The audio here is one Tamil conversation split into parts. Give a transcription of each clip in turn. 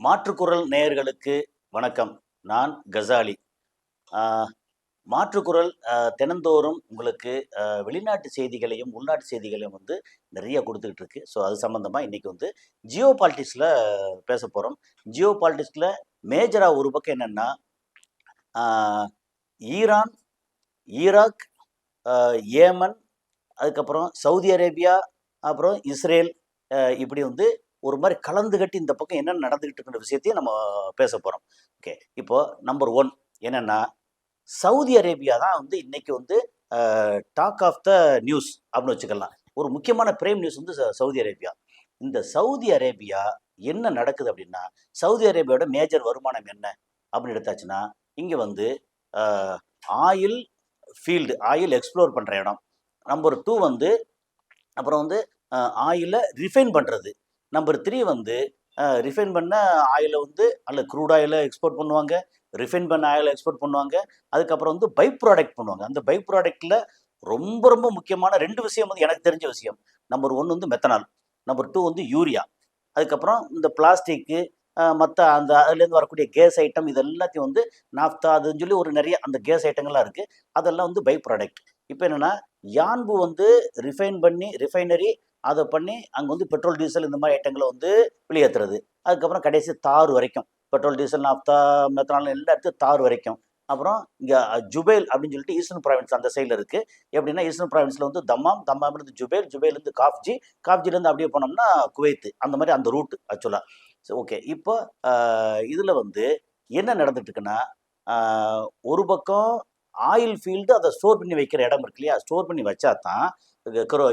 மாற்றுக்குரல் நேயர்களுக்கு வணக்கம். நான் கசாலி. ஆ மாற்றுக்குரல் தினந்தோறும் உங்களுக்கு வெளிநாட்டு செய்திகளையும், உள்நாட்டு செய்திகளையும் வந்து நிறைய குடுத்துக்கிட்டு இருக்கு. ஸோ, அது சம்மந்தமா இன்னைக்கு வந்து ஜியோ பாலிடிக்ஸ்ல பேசப் போறோம். ஜியோ பாலிடிக்ஸ்ல மேஜரா ஒரு பக்கம் என்னன்னா, ஆ ஈரான், ஈராக், அ ஏமன், அதுக்கப்புறம் சவுதி அரேபியா, அப்புறம் இஸ்ரேல் இப்படி வந்து ஒரு மாரி கலந்து கட்டி இந்த பக்கம் என்ன நடந்துகிட்டு இருக்குன்ற விஷயத்தையும் நம்ம பேசப் போறோம். ஓகே. இப்போ நம்பர் 1 என்னன்னா, சவுதி அரேபியா தான் வந்து இன்னைக்கு வந்து டாக் ஆஃப் த நியூஸ் அப்படின்னு வச்சுக்கலாம். ஒரு முக்கியமான பிரைம் நியூஸ் வந்து சவுதி அரேபியா. இந்த சவுதி அரேபியா என்ன நடக்குது அப்படின்னா, சவுதி அரேபியாவோட மேஜர் வருமானம் என்ன அப்படின்னு எடுத்தாச்சுன்னா, இங்க வந்து அ ஆயில் ஆயில் எக்ஸ்ப்ளோர் பண்ற இடம். நம்பர் 2 வந்து அப்புறம் வந்து ஆயில ரிஃபைன் பண்றது. நம்பர் 3 வந்து ரிஃபைன் பண்ண ஆயில வந்து அல்ல க்ரூட் ஆயில எக்ஸ்போர்ட் பண்ணுவாங்க. ரிஃபைன் பண்ண ஆயில எக்ஸ்போர்ட் பண்ணுவாங்க. அதுக்கப்புறம் வந்து பை ப்ராடக்ட் பண்ணுவாங்க. அந்த பை ப்ராடக்ட்ல ரொம்ப ரொம்ப முக்கியமான 2 விஷயம் வந்து எனக்கு தெரிஞ்ச விஷயம். நம்பர் 1 வந்து மெத்தனால். நம்பர் 2 வந்து யூரியா. அதுக்கப்புறம் இந்த பிளாஸ்டிக்கு மத்த அந்த அதுலேருந்து வரக்கூடிய கேஸ் ஐட்டம் இது எல்லாத்தையும் வந்து நாஃப்தா அதுன்னு சொல்லி ஒரு நிறைய அந்த கேஸ் ஐட்டங்கள்லாம் இருக்கு. அதெல்லாம் வந்து பை ப்ராடக்ட். இப்ப என்னன்னா, யான்பு வந்து ரிஃபைன் பண்ணி ரிஃபைனரி அத பண்ணி அங்க வந்து பெட்ரோல், டீசல் இந்த மாரி ஐட்டங்கள வந்து வெளியேத்துறது. அதுக்கப்புறம் கடைசி தார் வரைக்கும். பெட்ரோல், டீசல், நாப்தா, மெத்தனால் எல்லாம் எடுத்து தார் வரைக்கும். அப்புறம் இங்க ஜுபைல் அப்படின்னு சொல்லிட்டு ஈஸ்டர்ன் ப்ராவின்ஸ் அந்த சைடுல இருக்கு. எப்படின்னா ஈஸ்டர்ன் ப்ராவின்ஸ்ல வந்து தம்மாம், தம்மாம்லேருந்து ஜுபைல், ஜுபைல்லேருந்து காஃப்ஜி, காஃப்ஜிலேருந்து அப்படியே போனோம்னா குவைத். அந்த மாரி அந்த ரூட் ஆக்சுவலா. ஓகே. இப்போ அ இதுல வந்து என்ன நடந்துட்டு இருக்குன்னா, அ ஒரு பக்கம் ஆயில் ஃபீல்டு அத ஸ்டோர் பண்ணி வைக்கிற இடம் இருக்கு இல்லையா? ஸ்டோர் பண்ணி வச்சா தான்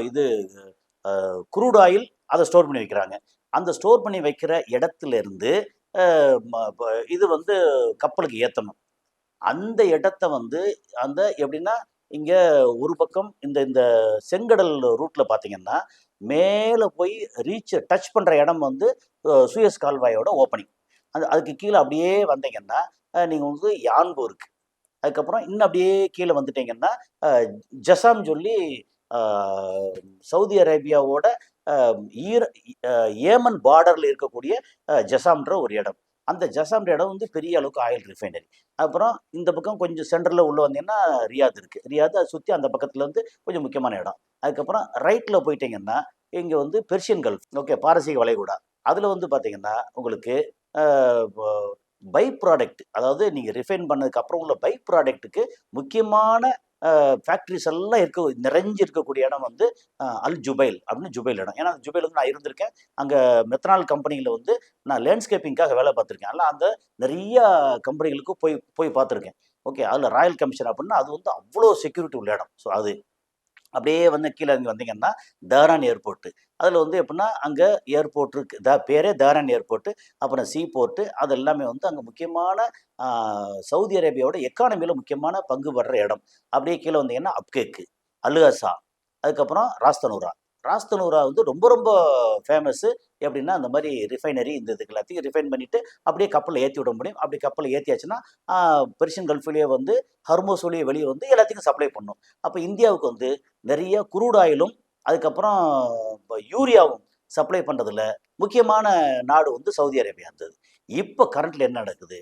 இது க்ரூட் ஆயில் அத ஸ்டோர் பண்ணி வைக்கிறாங்க. அந்த ஸ்டோர் பண்ணி வைக்கிற இடத்துல இருந்து அ ம ப இது வந்து கப்பலுக்கு ஏத்தணும். அந்த இடத்த வந்து அந்த எப்படின்னா, இங்க ஒரு பக்கம் இந்த இந்த செங்கடல் ரூட்ல பார்த்தீங்கன்னா, மேல போய் டச் பண்ற இடம் வந்து சூயஸ் கால்வாயோட ஓப்பனிங். அதுக்கு கீழ அப்படியே வந்தீங்கன்னா, நீங்க வந்து யான்பு இருக்கு. அதுக்கப்புறம் இன்னும் அப்படியே கீழ வந்துட்டீங்கன்னா, அ ஜசாம் சொல்லி அ சவுதி அரேபியாவோட அ ஈர அ ஏமன் பார்டர்ல இருக்கக்கூடிய ஜசாம்ன்ற ஒரு இடம். அந்த ஜசாம்ன்ற இடம் வந்து பெரிய அளவுக்கு ஆயில் ரிஃபைனரி. அப்புறம் இந்த பக்கம் கொஞ்சம் சென்டர்ல உள்ள வந்தீங்கன்னா, ரியாத் இருக்கு. ரியாத் அத சுத்தி அந்த பக்கத்துல வந்து கொஞ்சம் முக்கியமான இடம். அதுக்கப்புறம் ரைட்ல போயிட்டீங்கன்னா, இங்க வந்து பெர்ஷியன் கல்ஃப். ஓகே. பாரசீக வளைகுடா. அதுல வந்து பார்த்தீங்கன்னா, உங்களுக்கு அ ப பை ப்ராடக்ட் அதாவது நீங்க ரிஃபைன் பண்ணதுக்கு அப்புறம் உள்ள பை ப்ராடக்ட்டுக்கு முக்கியமான ஃபேக்டரிஸ் எல்லாம் நிறைஞ்சு இருக்கக்கூடிய இடம் வந்து அல் ஜுபைல் அப்படின்னு ஜுபைல் இடம். ஏன்னா ஜுபைல் வந்து நான் இருந்திருக்கேன். அங்க மெத்தனால் கம்பெனியில வந்து நான் லேண்ட்ஸ்கேப்பிங்காக வேலை பார்த்துருக்கேன். அதனால அந்த நிறைய கம்பெனிகளுக்கு போய் போய் பார்த்துருக்கேன். ஓகே. அதுல ராயல் கமிஷன் அப்படின்னா அது வந்து அவ்வளோ செக்யூரிட்டி உள்ள இடம். ஸோ அது அப்படியே வந்து கீழ இறங்கி வந்தீங்கன்னா, தஹ்ரான் ஏர்போர்ட். அதுல வந்து எப்படின்னா, அங்க ஏர்போர்ட் இருக்கு. பேரே தஹ்ரான் ஏர்போர்ட். அப்புறம் சீ போர்ட் அது எல்லாமே வந்து அங்க முக்கியமான ஆ சவுதி அரேபியாவோட எக்கானமில முக்கியமான பங்கு படுற இடம். அப்படியே கீழ வந்தீங்கன்னா, அப்கேக், அல் ஹசா, அதுக்கப்புறம் ராஸ்தனூரா. ராஸ்தனூரா வந்து ரொம்ப ரொம்ப ஃபேமஸு. எப்படின்னா, அந்த மாரி ரிஃபைனரி இந்த இதுக்கு எல்லாத்தையும் ரிஃபைன் பண்ணிட்டு, அப்படியே கப்பல்ல ஏத்தி விட முடியும். அப்படி கப்பல்ல ஏத்தியாச்சுன்னா, ஆ பெர்ஷியன் கல்ஃப்லயே வந்து ஹர்மூஸ் வழியா வெளிய வந்து எல்லாத்துக்கும் சப்ளை பண்ணும். அப்ப இந்தியாவுக்கு வந்து நிறைய குரூட் ஆயிலும், அதுக்கப்புறம் யூரியாவும் சப்ளை பண்றதுல முக்கியமான நாடு வந்து சவுதி அரேபியா இருந்தது. இப்ப கரண்ட்ல என்ன நடக்குது?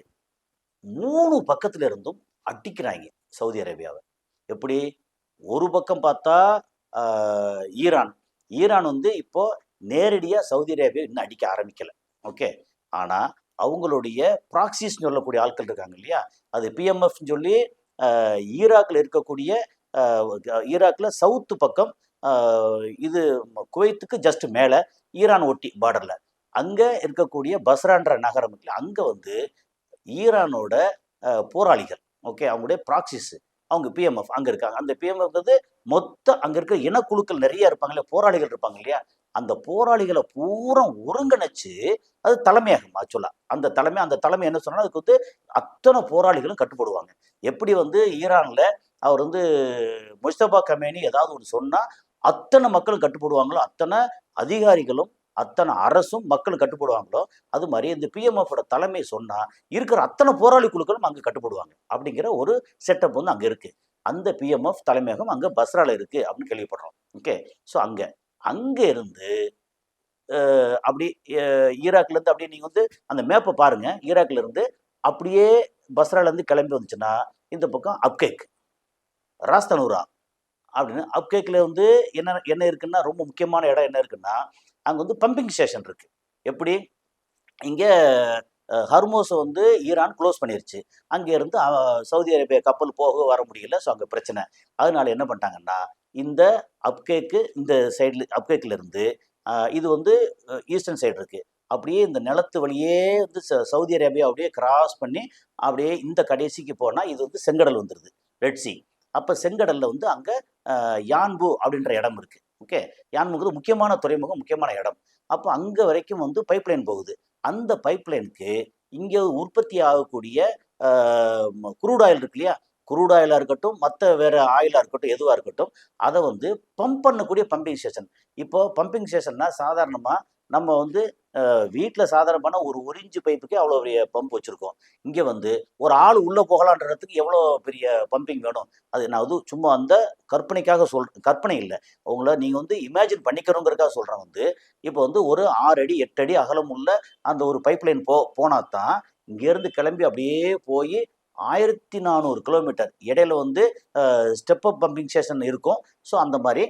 3 பக்கத்துல இருந்தும் அடிக்கிறாய்ங்க சவுதி அரேபியாவ. எப்படி? ஒரு பக்கம் பார்த்தா அ ஈரான். ஈரான் வந்து இப்போ நேரடியா சவுதி அரேபியா இன்னும் அடிக்க ஆரம்பிக்கல. ஓகே. ஆனா, அவங்களுடைய ப்ராக்ஸிஸ்ன்னு சொல்லக்கூடிய ஆட்கள் இருக்காங்க இல்லையா? அது பிஎம்எஃப்ன்னு சொல்லி ஈராக்ல இருக்கக்கூடிய அ ஈராக்ல சவுத் பக்கம் அ இது குவைத்துக்கு ஜஸ்ட் மேல ஈரான் ஒட்டி பார்டர்ல. அங்க இருக்கக்கூடிய பஸ்ரான்ற நகரம் இருக்குல்ல, அங்க வந்து ஈரானோட போராளிகள். ஓகே. அவங்களுடைய ப்ராக்ஸிஸ். அவங்க பிஎம்எஃப் அங்க இருக்காங்க. அந்த பிஎம்எஃப் வந்து மொத்த அங்க இருக்க இனக்குழுக்கள் நெறைய இருப்பாங்க இல்லையா? போராளிகள் இருப்பாங்க இல்லையா? அந்த போராளிகள பூரா ஒருங்கிணைச்சு அது தலைமையகம் ஆக்சுவலா. அந்த தலைமை என்ன சொன்னாலும் அதுக்கு வந்து அத்தன போராளிகளும் கட்டுப்படுவாங்க. எப்படி வந்து ஈரான்ல அவர் வந்து முஸ்தபா கமேனி ஏதாவது ஒண்ணு சொன்னா, அத்தன மக்களும் கட்டுப்படுவாங்களோ, அத்தன அதிகாரிகளும், அத்தன அரசும் மக்களும் கட்டுப்படுவாங்களோ, அது மாரி இந்த பிஎம்எஃப்போட தலைமை சொன்னா, இருக்கிற அத்தன போராளி குழுக்களும் அங்க கட்டுப்படுவாங்க. அப்படிங்கிற ஒரு செட்டப் வந்து அங்க இருக்கு. அந்த பிஎம்எஃப் தலைமையகம் அங்க பஸ்ரால இருக்கு அப்படின்னு கேள்விப்படுறோம். ஓகே. ஸோ அங்க. அங்க இருந்து அப்படி ஈராக்லேருந்து அப்படியே நீங்கள் வந்து அந்த மேப்பை பாருங்கள். ஈராக்லேருந்து அப்படியே பஸ்ராலேருந்து கிளம்பி வந்துச்சுன்னா இந்த பக்கம் அப்கேக், ராஸ்தனூரா அப்படின்னு. அப்கேக்கில் வந்து என்ன என்ன இருக்குன்னா, ரொம்ப முக்கியமான இடம் என்ன இருக்குன்னா, அங்கே வந்து பம்பிங் ஸ்டேஷன் இருக்குது. எப்படி இங்கே ஹர்மோஸை வந்து ஈரான் க்ளோஸ் பண்ணிருச்சு. அங்கேருந்து சவுதி அரேபியா கப்பல் போக வர முடியல. ஸோ அங்கே பிரச்சனை. அதனால என்ன பண்ணிட்டாங்கன்னா, இந்த அப்கேக்கு இந்த சைடில் அப்கேக்கிலேருந்து இது வந்து ஈஸ்டர்ன் சைடு இருக்குது. அப்படியே இந்த நிலத்து வழியே வந்து சவுதி அரேபியா அப்படியே கிராஸ் பண்ணி அப்படியே இந்த கடைசிக்கு போனால் இது வந்து செங்கடல் வந்துடுது, ரெட் சி. அப்போ செங்கடலில் வந்து அங்கே யான்பு அப்படின்ற இடம் இருக்குது. ஓகே, யான்புங்கிறது முக்கியமான துறைமுகம், முக்கியமான இடம். அப்போ அங்கே வரைக்கும் வந்து பைப்லைன் போகுது. அந்த பைப்லைனுக்கு இங்கே உற்பத்தி ஆகக்கூடிய குரூட் ஆயில் இருக்கு இல்லையா, குரூட் ஆயிலாக இருக்கட்டும், மற்ற வேறு ஆயிலாக இருக்கட்டும், எதுவாக இருக்கட்டும், அதை வந்து பம்ப் பண்ணக்கூடிய பம்பிங் ஸ்டேஷன். இப்போது பம்பிங் ஸ்டேஷன்னா சாதாரணமாக நம்ம வந்து வீட்டில் சாதாரணமான ஒரு இன்ச்சு பைப்புக்கே அவ்வளோ பெரிய பம்ப் வச்சுருக்கோம். இங்கே வந்து ஒரு ஆள் உள்ளே போகலான்றதுக்கு எவ்வளோ பெரிய பம்பிங் வேணும். அது நான் வந்து சும்மா அந்த கற்பனைக்காக கற்பனை இல்லை, உங்களை நீங்கள் வந்து இமேஜின் பண்ணிக்கிறோங்கிறதுக்காக சொல்கிறேன். வந்து இப்போ வந்து ஒரு 6 அடி 8 அடி அகலம் உள்ள அந்த ஒரு பைப்லைன் போனால் தான் இங்கேருந்து கிளம்பி அப்படியே போய் 1400 கிலோமீட்டர் இடையில வந்து ஸ்டெப் அப் பம்பிங் ஸ்டேஷன் இருக்கும். ஸோ அந்த மாதிரி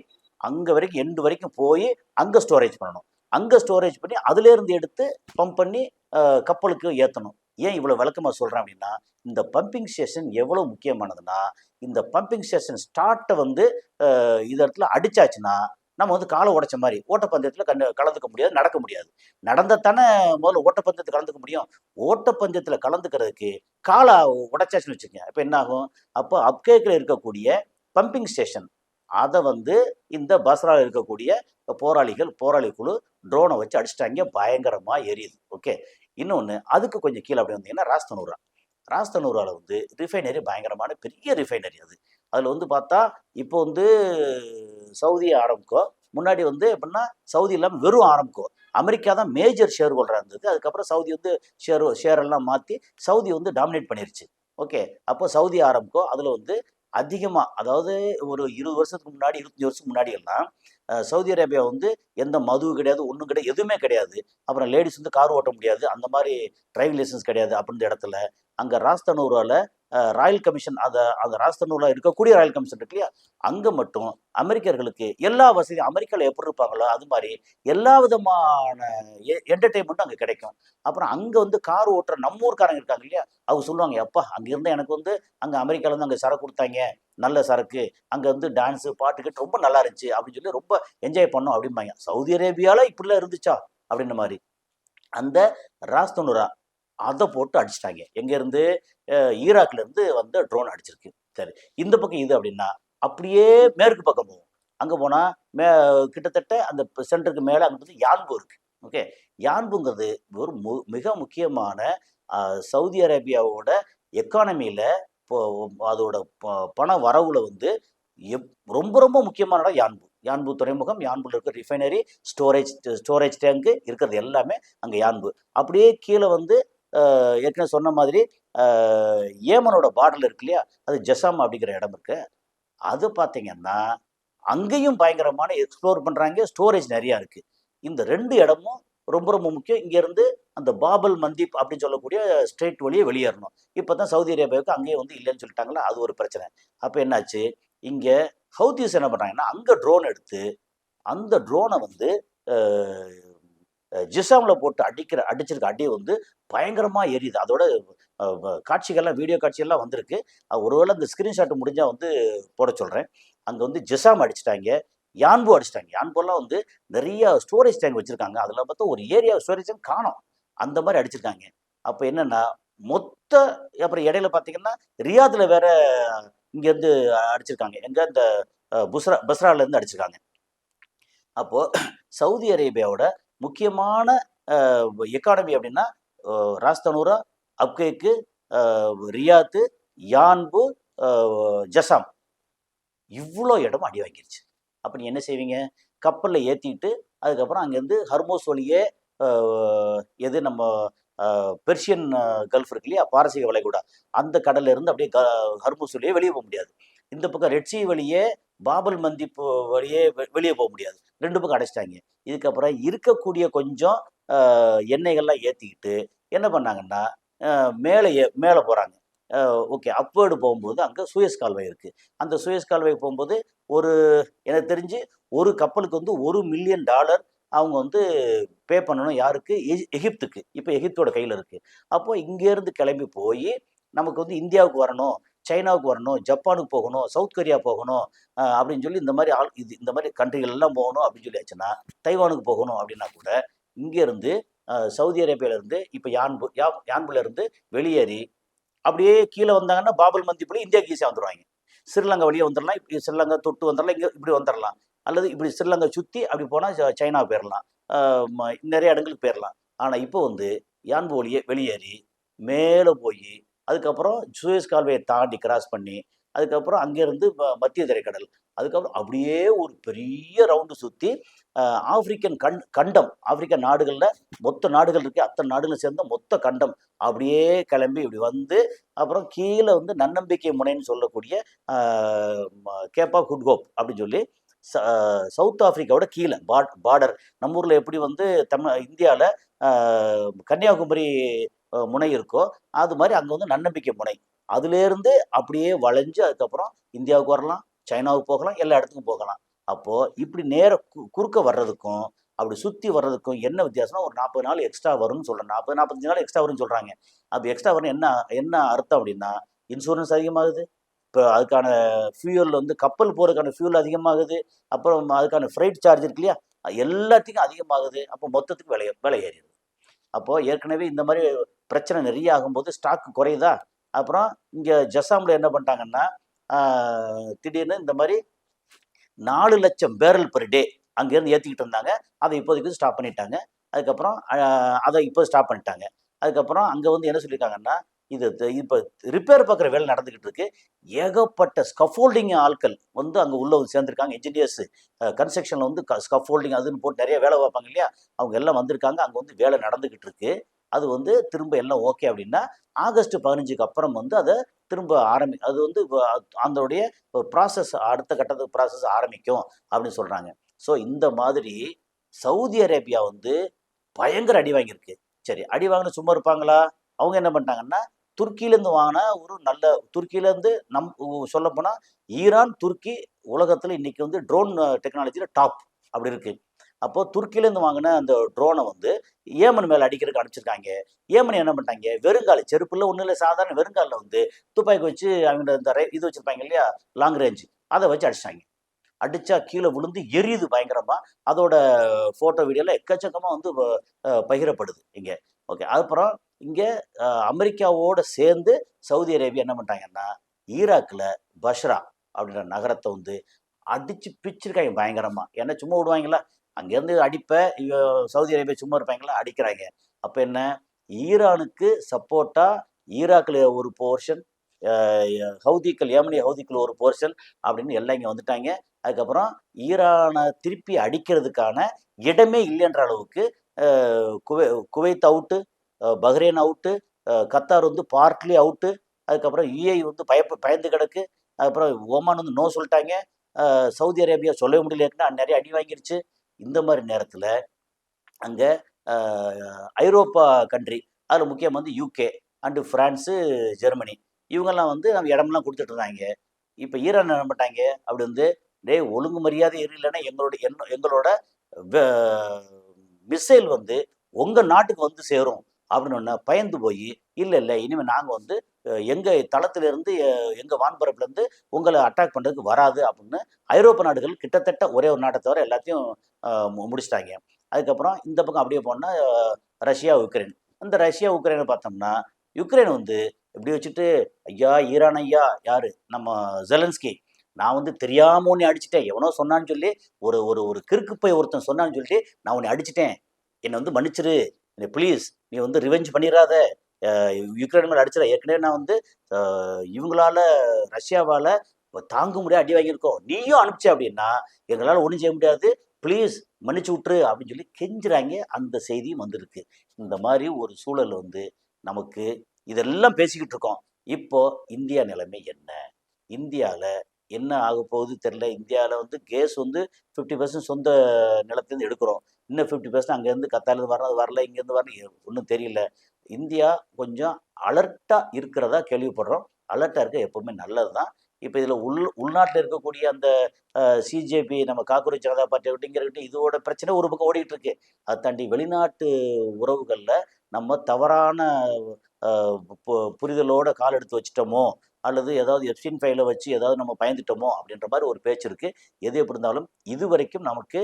அங்கே வரைக்கும் எண்டு வரைக்கும் போய் அங்கே ஸ்டோரேஜ் பண்ணணும். அங்கே ஸ்டோரேஜ் பண்ணி அதுலேருந்து எடுத்து பம்ப் பண்ணி கப்பலுக்கு ஏற்றணும். ஏன் இவ்வளோ விளக்கமாக சொல்கிறேன் அப்படின்னா, இந்த பம்பிங் ஸ்டேஷன் எவ்வளோ முக்கியமானதுன்னா, இந்த பம்பிங் ஸ்டேஷன் ஸ்டார்ட்டை வந்து இது இடத்துல அடித்தாச்சுன்னா நம்ம வந்து காலை உடைச்ச மாதிரி ஓட்டப்பந்தயத்தில் கலந்துக்க முடியாது, நடக்க முடியாது. நடந்தானே முதல்ல ஓட்டப்பந்தயத்தில் கலந்துக்க முடியும். ஓட்டப்பந்தயத்தில் கலந்துக்கிறதுக்கு காலை உடைச்சாச்சுன்னு வச்சுக்கோங்க, இப்போ என்ன ஆகும்? அப்போ அப்கேக்கில் இருக்கக்கூடிய பம்பிங் ஸ்டேஷன் அதை வந்து இந்த பஸ்ராவில் இருக்கக்கூடிய போராளி குழு ட்ரோனை வச்சு அடிச்சிட்டாங்க. பயங்கரமாக எரியுது. ஓகே, இன்னொன்று அதுக்கு கொஞ்சம் கீழே அப்படி வந்தீங்கன்னா ராஸ்தனூராவில் வந்து ரிஃபைனரி, பயங்கரமான பெரிய ரிஃபைனரி அது. அதில் வந்து பார்த்தா இப்போ வந்து சவுதி ஆரம்கோ, முன்னாடி வந்து எப்படின்னா சவுதி இல்லாமல் வெறும் ஆரம்கோ, அமெரிக்கா தான் மேஜர் ஷேர் ஹோல்டராக இருந்தது. அதுக்கப்புறம் சவுதி வந்து ஷேரெல்லாம் மாற்றி சவுதி வந்து டாமினேட் பண்ணிருச்சு. ஓகே, அப்போ சவுதி ஆரம்கோ அதில் வந்து அதிகமாக, அதாவது ஒரு 20 வருஷத்துக்கு முன்னாடி 25 வருஷத்துக்கு முன்னாடி எல்லாம் சவுதி அரேபியா வந்து எந்த மது கிடையாது, ஒன்றும் கிடையாது, எதுவுமே கிடையாது. அப்புறம் லேடிஸ் வந்து கார் ஓட்ட முடியாது, அந்த மாதிரி டிரைவிங் லைசன்ஸ் கிடையாது. அப்படின்ற இடத்துல அங்கே ராஸ்தனூராவில் ராயல் கமிஷன், அந்த ராஸ்தனூரில் இருக்கக்கூடிய ராயல் கமிஷன் இருக்கு இல்லையா, அங்கே மட்டும் அமெரிக்கர்களுக்கு எல்லா வசதியும் அமெரிக்காவில் எப்படி இருப்பாங்களோ அது மாதிரி எல்லா விதமான என்டர்டெயின்மெண்ட்டும் அங்கே கிடைக்கும். அப்புறம் அங்கே வந்து கார் ஓட்டுற நம்ம ஊர்க்காரங்க இருக்காங்க இல்லையா, அவங்க சொல்லுவாங்க, எப்பா அங்கே இருந்தால் எனக்கு வந்து அங்கே அமெரிக்காவிலேருந்து அங்கே சரக்கு கொடுத்தாங்க, நல்ல சரக்கு, அங்கே வந்து டான்ஸு பாட்டுக்கிட்டு ரொம்ப நல்லா இருந்துச்சு அப்படின்னு சொல்லி ரொம்ப என்ஜாய் பண்ணோம் அப்படிம்பாங்க. சவுதி அரேபியாவில் இப்படிலாம் இருந்துச்சா அப்படின்ற மாதிரி. அந்த ராஸ்தனூரா அதை போட்டு அடிச்சிட்டாங்க. எங்கேருந்து? ஈராக்லேருந்து வந்து ட்ரோன் அடிச்சிருக்கு. சரி, இந்த பக்கம் இது அப்படின்னா அப்படியே மேற்கு பக்கம் போகும். அங்கே போனால் கிட்டத்தட்ட அந்த சென்டருக்கு மேலே அங்கே வந்து யான்பு இருக்குது. ஓகே, யான்புங்கிறது ஒரு மிக முக்கியமான சவுதி அரேபியாவோட எக்கானமியில் அதோட பண வரவுல வந்து ரொம்ப ரொம்ப முக்கியமான இடம் யான்பு துறைமுகம். யான்புல இருக்க ரிஃபைனரி, ஸ்டோரேஜ் டேங்கு இருக்கிறது எல்லாமே அங்கே யான்பு. அப்படியே கீழே வந்து ஏற்கனவே சொன்ன மாதிரி ஏமனோட பார்டர் இருக்கு இல்லையா, அது ஜசாம் அப்படிங்கிற இடம் இருக்கு. அது பார்த்தீங்கன்னா அங்கேயும் பயங்கரமான எக்ஸ்ப்ளோர் பண்ணுறாங்க, ஸ்டோரேஜ் நிறையா இருக்குது. இந்த 2 இடமும் ரொம்ப ரொம்ப முக்கியம். இங்கேருந்து அந்த பாபல் மந்தீப் அப்படின்னு சொல்லக்கூடிய ஸ்ட்ரெயிட் வழியே வெளியேறணும். இப்போ தான் சவுதி அரேபியாவுக்கு அங்கேயே வந்து இல்லைன்னு சொல்லிட்டாங்களா, அது ஒரு பிரச்சனை. அப்போ என்னாச்சு, இங்கே ஹவுதிஸ் என்ன பண்ணுறாங்கன்னா அங்கே ட்ரோன் எடுத்து அந்த ட்ரோனை வந்து ஜிசாமில் போட்டு அடிச்சிருக்க அடி வந்து பயங்கரமாக எரியுது. அதோட காட்சிகள்லாம், வீடியோ காட்சிகள்லாம் வந்திருக்கு. ஒருவேளை அந்த ஸ்க்ரீன்ஷாட் முடிஞ்சால் வந்து போட சொல்கிறேன். அங்கே வந்து ஜிசாம் அடிச்சிட்டாங்க, யான்பு அடிச்சிட்டாங்க. யான்புலாம் வந்து நிறைய ஸ்டோரேஜ் டேங்க் வச்சுருக்காங்க. அதில் பார்த்தா ஒரு ஏரியா ஸ்டோரேஜ் டேங்க் காணோம், அந்த மாதிரி அடிச்சிருக்காங்க. அப்போ என்னென்னா அப்புறம் இடையில பார்த்தீங்கன்னா ரியாத்தில் வேற இங்கேருந்து அடிச்சிருக்காங்க. எங்கே? இந்த பஸ்ராலேருந்து அடிச்சிருக்காங்க. அப்போது சவுதி அரேபியாவோட முக்கியமான எக்கானமி அப்படின்னா ராஸ்தனூரா, அப்கேக்கு, ரியாத்து, யான்பு, ஜசாம், இவ்வளோ இடம் அடி வாங்கிருச்சு. அப்போ நீ என்ன செய்வீங்க? கப்பலில் ஏற்றிட்டு அதுக்கப்புறம் அங்கேருந்து ஹர்மோஸ் வழியே எது நம்ம பெர்ஷியன் கல்ஃப் இருக்கு இல்லையா, பாரசீக வளைகுடா, அந்த கடல்ல இருந்து அப்படியே ஹர்மோஸ் வழியே வெளியே போக முடியாது. இந்த பக்கம் ரெட்சி வழியே பாபல் மந்திப் வழியே வெளியே போக முடியாது. 2 பக்கம் அடைச்சிட்டாங்க. இதுக்கப்புறம் இருக்கக்கூடிய கொஞ்சம் எண்ணெய்கள்லாம் ஏற்றிக்கிட்டு என்ன பண்ணாங்கன்னா, மேலே போகிறாங்க. ஓகே, அப்வேர்டு போகும்போது அங்கே சூயஸ் கால்வாய் இருக்குது. அந்த சூயஸ் கால்வாய் போகும்போது ஒரு எனக்கு தெரிஞ்சு ஒரு கப்பலுக்கு வந்து $1,000,000 அவங்க வந்து பே பண்ணணும். யாருக்கு? எகிப்துக்கு. இப்போ எகிப்தோட கையில் இருக்குது. அப்போ இங்கேருந்து கிளம்பி போய் நமக்கு வந்து இந்தியாவுக்கு வரணும், சைனாவுக்கு வரணும், ஜப்பானுக்கு போகணும், சவுத் கொரியா போகணும் அப்படின்னு சொல்லி இந்த மாதிரி கண்ட்ரிகள் எல்லாம் போகணும் அப்படின்னு சொல்லியாச்சுன்னா, தைவானுக்கு போகணும் அப்படின்னா கூட இங்கேருந்து சவுதி அரேபியாவிலேருந்து இப்போ யான்புலேருந்து வெளியேறி அப்படியே கீழே வந்தாங்கன்னா பாபல் மந்திப்புல இந்தியாவுக்கு ஈஸியாக வந்துடுவாங்க. ஸ்ரீலங்கா வழியே வந்துடலாம். இப்படி ஸ்ரீலங்கா தொட்டு வந்துடலாம். இங்கே இப்படி வந்துடலாம். அல்லது இப்படி ஸ்ரீலங்கா சுற்றி அப்படி போனால் சைனா போயிடலாம். நிறைய இடங்களுக்கு போயிடலாம். ஆனால் இப்போ வந்து யான்பு வழியே வெளியேறி மேலே போய் அதுக்கப்புறம் சூயஸ் கால்வாயை தாண்டி கிராஸ் பண்ணி அதுக்கப்புறம் அங்கேருந்து மத்திய தரைக்கடல் அதுக்கப்புறம் அப்படியே ஒரு பெரிய ரவுண்டு சுற்றி ஆப்பிரிக்கன் கண்டம் ஆப்பிரிக்கா நாடுகளில் மொத்த நாடுகள் இருக்குது. அத்தனை நாடுகளும் சேர்ந்த மொத்த கண்டம் அப்படியே கிளம்பி இப்படி வந்து அப்புறம் கீழே வந்து நன்னம்பிக்கை முனைன்னு சொல்லக்கூடிய கேப் ஆஃப் குட் ஹோப் அப்படின்னு சொல்லி சவுத் ஆப்பிரிக்காவோட கீழே பார்டர் நம்ம ஊரில் எப்படி வந்து இந்தியாவில் கன்னியாகுமரி முனை இருக்கோ அது மாதிரி அங்கே வந்து நன்னம்பிக்கை முனை. அதுலேருந்து அப்படியே வளைஞ்சு அதுக்கப்புறம் இந்தியாவுக்கு வரலாம், சைனாவுக்கு போகலாம், எல்லா இடத்துக்கும் போகலாம். அப்போது இப்படி நேர குறுக்க வர்றதுக்கும் அப்படி சுற்றி வர்றதுக்கும் என்ன வித்தியாசம்னா ஒரு 40 நாள் எக்ஸ்ட்ரா வரும்னு சொல்கிறேன். 40-45 நாள் எக்ஸ்ட்ரா வரும்னு சொல்கிறாங்க. அப்படி எக்ஸ்ட்ரா வரும் என்ன அர்த்தம் அப்படின்னா, இன்சூரன்ஸ் அதிகமாகுது. இப்போ அதுக்கான ஃபியூயல் வந்து கப்பல் போகிறதுக்கான ஃபியூல் அதிகமாகுது. அப்புறம் அதுக்கான ஃப்ரைட் சார்ஜ் இருக்கு இல்லையா, எல்லாத்துக்கும் அதிகமாகுது. அப்போ மொத்தத்துக்கு விலை ஏறிடுது. அப்போது ஏற்கனவே இந்த மாதிரி பிரச்சனை நிறைய ஆகும்போது ஸ்டாக் குறையுதா. அப்புறம் இங்கே ஜசாமில் என்ன பண்ணிட்டாங்கன்னா திடீர்னு இந்த மாதிரி 4,00,000 பேரல் பெர் டே அங்கேருந்து ஏற்றிக்கிட்டு இருந்தாங்க. அதை இப்போதைக்கு ஸ்டாப் பண்ணிட்டாங்க. அதுக்கப்புறம் அதை இப்போ ஸ்டாப் பண்ணிட்டாங்க. அதுக்கப்புறம் அங்கே வந்து என்ன சொல்லியிருக்காங்கன்னா, இது இப்போ ரிப்பேர் பார்க்குற வேலை நடந்துக்கிட்டு இருக்கு. ஏகப்பட்ட ஸ்கஃபோல்டிங் ஆட்கள் வந்து அங்கே உள்ள சேர்ந்துருக்காங்க. இன்ஜினியர்ஸ் கன்ஸ்ட்ரக்ஷனில் வந்து ஸ்கஃபோல்டிங் அதுன்னு போட்டு நிறைய வேலை பார்ப்பாங்க இல்லையா, அவங்க எல்லாம் வந்திருக்காங்க. அங்கே வந்து வேலை நடந்துக்கிட்டு இருக்கு. அது வந்து திரும்ப எல்லாம் ஓகே அப்படின்னா ஆகஸ்ட் 15க்கு அப்புறம் வந்து அதை திரும்ப அது வந்து அதோடைய ப்ராசஸ் அடுத்த கட்டத்துக்கு ப்ராசஸ் ஆரம்பிக்கும் அப்படின்னு சொல்கிறாங்க. ஸோ இந்த மாதிரி சவுதி அரேபியா வந்து பயங்கர அடி வாங்கியிருக்கு. சரி, அடி வாங்கின சும்மா இருப்பாங்களா? அவங்க என்ன பண்ணிட்டாங்கன்னா, துருக்கியிலேருந்து வாங்கின ஒரு நல்ல துருக்கியிலேருந்து சொல்லப்போனால் ஈரான் துருக்கி உலகத்தில் இன்னைக்கு வந்து ட்ரோன் டெக்னாலஜியில் டாப் அப்படி இருக்கு. அப்போது துருக்கியிலேருந்து வாங்கின அந்த ட்ரோனை வந்து ஏமன் மேலே அடிக்கிறதுக்கு அனுப்பிச்சிருக்காங்க. ஏமன் என்ன பண்ணிட்டாங்க, வெறுங்கால செருப்புல ஒன்றும் இல்லை, சாதாரண வெறுங்காலில் வந்து துப்பாக்கி வச்சு அவங்க இந்த இது வச்சுருப்பாங்க இல்லையா, லாங் ரேஞ்சு, அதை வச்சு அடிச்சிட்டாங்க. அடித்தா கீழே விழுந்து எரியுது பயங்கரமாக. அதோட ஃபோட்டோ வீடியோலாம் எக்கச்சக்கமாக வந்து பகிரப்படுது இங்கே. ஓகே, அப்புறம் இங்கே அமெரிக்காவோடு சேர்ந்து சவுதி அரேபியா என்ன பண்ணிட்டாங்கன்னா, ஈராக்கில் பஷ்ரா அப்படின்ற நகரத்தை வந்து அடித்து பிச்சிருக்காங்க பயங்கரமாக. ஏன்னா சும்மா விடுவாங்களா, அங்கேருந்து சவுதி அரேபியா சும்மா இருப்பாங்களா, அடிக்கிறாங்க. அப்போ என்ன, ஈரானுக்கு சப்போர்ட்டாக ஈராக்கில் ஒரு போர்ஷன், ஹவுதிக்கள் ஏமனி ஹவுதிக்கள் ஒரு போர்ஷன் அப்படின்னு எல்லாம் இங்கே வந்துட்டாங்க. அதுக்கப்புறம் ஈரானை திருப்பி அடிக்கிறதுக்கான இடமே இல்லைன்ற அளவுக்கு Kuwait out, Bahrain out, Qatar வந்து பார்ட்லி அவுட்டு, அதுக்கப்புறம் யுஏஇ வந்து பயந்து கிடக்கு, அதுக்கப்புறம் ஓமான் வந்து நோ சொல்லிட்டாங்க, சவுதி அரேபியா சொல்லவே முடியல, ஏற்கனவே நிறைய அடி வாங்கிருச்சு. இந்த மாதிரி நேரத்தில் அங்கே ஐரோப்பா கண்ட்ரி, அதில் முக்கியமாக வந்து யூகே அண்டு ஃப்ரான்ஸு, ஜெர்மனி, இவங்கெல்லாம் வந்து நம்ம இடமெல்லாம் கொடுத்துட்டு இருந்தாங்க. இப்போ ஈரான் என்ன பண்ணிட்டாங்க, அப்படி வந்து ஒழுங்கு மரியாதை இல்லைன்னா எங்களோட மிசைல் வந்து உங்கள் நாட்டுக்கு வந்து சேரும் அப்படின்னு ஒன்று பயந்து போய், இல்லை இனிமேல் நாங்கள் வந்து எங்கள் தளத்திலிருந்து எங்கள் வான்பரப்புலேருந்து உங்களை அட்டாக் பண்ணுறதுக்கு வராது அப்படின்னு ஐரோப்பா நாடுகள் கிட்டத்தட்ட ஒரே ஒரு நாட்டை தவிர எல்லாத்தையும் முடிச்சிட்டாங்க. அதுக்கப்புறம் இந்த பக்கம் அப்படியே போனால் ரஷ்யா உக்ரைன். இந்த ரஷ்யா உக்ரைனை பார்த்தோம்னா, யுக்ரைன் வந்து இப்படி வச்சுட்டு, ஐயா ஈரான் ஐயா யார் நம்ம ஜெலன்ஸ்கி, நான் வந்து தெரியாமல் உன்னை அடிச்சிட்டேன், எவனோ சொன்னான்னு சொல்லி ஒரு ஒரு ஒரு கிறுக்கு போய் ஒருத்தன் சொன்னான்னு சொல்லிட்டு நான் உன்னை அடிச்சிட்டேன், என்னை வந்து மன்னிச்சிரு, என்னை ப்ளீஸ் நீ வந்து ரிவெஞ்ச் பண்ணிடாத, யுக்ரைன் மேலே அடிச்சிட, ஏற்கனவே நான் வந்து இவங்களால ரஷ்யாவால் தாங்க முடியாது அடி வாங்கியிருக்கோம், நீயும் அனுப்பிச்ச அப்படின்னா எங்களால் ஒன்றும் செய்ய முடியாது, ப்ளீஸ் மன்னிச்சு விட்டுரு அப்படின்னு சொல்லி கெஞ்சுறாங்க. அந்த செய்தியும் வந்திருக்கு. இந்த மாதிரி ஒரு சூழல் வந்து நமக்கு இதெல்லாம் பேசிக்கிட்டு இருக்கோம். இப்போ இந்தியா நிலைமை என்ன? இந்தியாவில் என்ன ஆக போகுது தெரில. இந்தியாவில் வந்து கேஸ் வந்து 50% சொந்த நிலத்துலேருந்து எடுக்கிறோம். இன்னும் 50% அங்கேருந்து கத்தார்லேருந்து வர்றது வரல, இங்கேருந்து வரல, ஒன்றும் தெரியல. இந்தியா கொஞ்சம் அலர்ட்டாக இருக்கிறதா கேள்விப்படுறோம். அலர்ட்டாக இருக்க எப்பவுமே நல்லது தான். இப்போ இதில் உள்நாட்டில் இருக்கக்கூடிய அந்த சிஜேபி, நம்ம காக்ரோச் ஜனதா பார்ட்டி அப்படிங்கிறக்கிட்ட இதோட பிரச்சனை ஒரு பக்கம் ஓடிட்டு இருக்கு. அதை தாண்டி வெளிநாட்டு உறவுகளில் நம்ம தவறான புரிதலோட கால் எடுத்து வச்சிட்டோமோ, அல்லது ஏதாவது எப்ஸ்டீன் ஃபைலை வச்சு ஏதாவது நம்ம பயந்துட்டோமோ அப்படின்ற மாதிரி ஒரு பேச்சு இருக்கு. எது எப்படி இருந்தாலும் இதுவரைக்கும் நமக்கு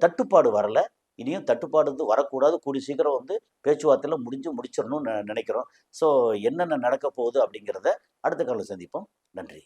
தட்டுப்பாடு வரல. இனியும் தட்டுப்பாடு வந்து வரக்கூடாது. கூடிய சீக்கிரம் வந்து பேச்சுவார்த்தையில முடிச்சிடணும்னு நினைக்கிறோம். ஸோ என்னென்ன நடக்க போகுது அப்படிங்கிறத அடுத்த காலம் சந்திப்போம். நன்றி.